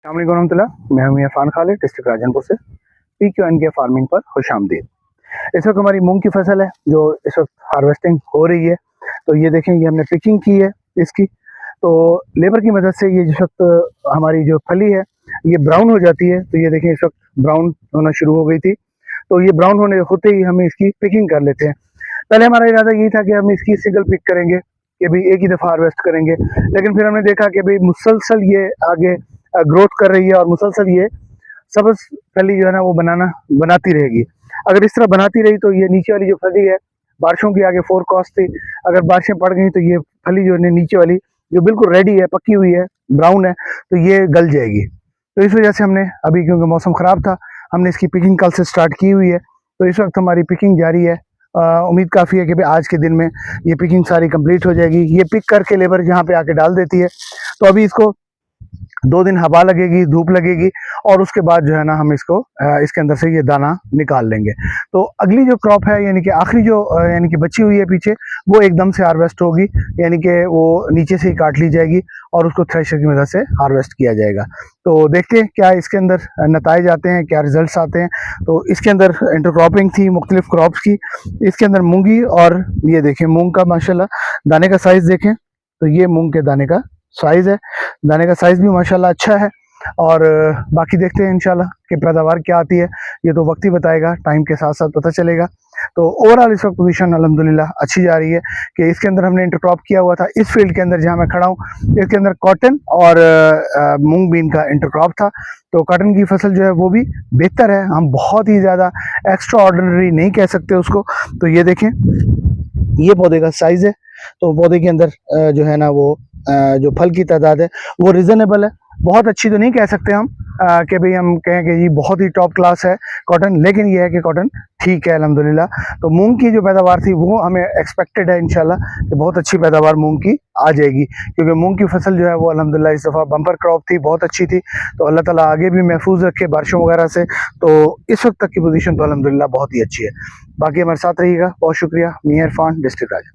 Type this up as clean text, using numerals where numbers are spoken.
अस्सलाम वालेकुम रहमतुल्लाह। मैं हूं इरफान खालिद, डिस्ट्रिक्ट राजनपुर से। PQ&K फार्मिंग पर खुशामदीद। इस वक्त हमारी मूंग की फसल है जो इस वक्त हार्वेस्टिंग हो रही है। तो ये देखें, ये हमने पिकिंग की है इसकी। तो लेबर की मदद से ये जिस वक्त हमारी जो फली है ये ब्राउन हो जाती है, तो ये देखें इस वक्त ब्राउन होना शुरू हो गई थी। तो ये ब्राउन होने होते ही हम इसकी पिकिंग कर लेते हैं। पहले हमारा इरादा यही था कि हम इसकी सिंगल पिक करेंगे, कि भाई एक ही दफ़ा हार्वेस्ट करेंगे। लेकिन फिर हमने देखा कि भाई मुसलसल ये आगे ग्रोथ कर रही है और मुसलसल ये सब्ज फली जो है ना वो बनाती रहेगी। अगर इस तरह बनाती रही तो ये नीचे वाली जो फली है, बारिशों की आगे फोरकास्ट थी, अगर बारिशें पड़ गई तो ये फली जो है नीचे वाली जो बिल्कुल रेडी है, पकी हुई है, ब्राउन है, तो ये गल जाएगी। तो इस वजह से हमने अभी, क्योंकि मौसम ख़राब था, हमने इसकी पिकिंग कल से स्टार्ट की हुई है। तो इस वक्त हमारी पिकिंग जारी है। उम्मीद काफ़ी है कि भाई आज के दिन में ये पिकिंग सारी कंप्लीट हो जाएगी। ये पिक करके लेबर यहाँ पे आके डाल देती है। तो अभी इसको 2 दिन हवा लगेगी, धूप लगेगी, और उसके बाद जो है ना हम इसको इसके अंदर से ये दाना निकाल लेंगे। तो अगली जो क्रॉप है, यानी कि आखिरी जो यानी कि बची हुई है पीछे, वो एकदम से हार्वेस्ट होगी, यानी कि वो नीचे से ही काट ली जाएगी और उसको थ्रेशर की मदद से हार्वेस्ट किया जाएगा। तो देखते हैं क्या इसके अंदर नताइज आते हैं, क्या रिजल्ट्स आते हैं। तो इसके अंदर इंटरक्रॉपिंग थी मुख्तलिफ क्रॉप्स की, इसके अंदर मूंगी, और ये देखें मूंग का माशाल्लाह दाने का साइज़ देखें। तो ये मूंग के दाने का साइज़ है, दाने का साइज़ भी माशाल्लाह अच्छा है। और बाकी देखते हैं इंशाल्लाह कि पैदावार क्या आती है, ये तो वक्त ही बताएगा, टाइम के साथ साथ पता चलेगा। तो ओवरऑल इस वक्त पोजीशन अल्हम्दुलिल्लाह अच्छी जा रही है कि इसके अंदर हमने इंटरक्रॉप किया हुआ था। इस फील्ड के अंदर जहाँ मैं खड़ा हूँ, इसके अंदर कॉटन और मूंग बीन का इंटरक्रॉप था। तो कॉटन की फसल जो है वो भी बेहतर है, हम बहुत ही ज़्यादा एक्स्ट्रा ऑर्डिनरी नहीं कह सकते उसको। तो ये देखें, ये पौधे का साइज़ है। तो पौधे के अंदर जो है ना वो जो फल की तादाद है वो रिजनेबल है। बहुत अच्छी तो नहीं कह सकते हम कि भाई हम कहें कि ये बहुत ही टॉप क्लास है कॉटन, लेकिन ये है कि कॉटन ठीक है अल्हम्दुलिल्लाह। तो मूंग की जो पैदावार थी वो हमें एक्सपेक्टेड है इंशाल्लाह कि बहुत अच्छी पैदावार मूंग की आ जाएगी, क्योंकि मूंग की फसल जो है वो अल्हम्दुलिल्लाह इस दफ़ा बम्पर क्रॉप थी, बहुत अच्छी थी। तो अल्लाह ताला आगे भी महफूज रखे बारिशों वगैरह से। तो इस वक्त तक की पोजीशन तो अल्हम्दुलिल्लाह बहुत ही अच्छी है। बाकी हमारे साथ रहिएगा, बहुत शुक्रिया। मैं इरफान, डिस्ट्रिक्ट राजन।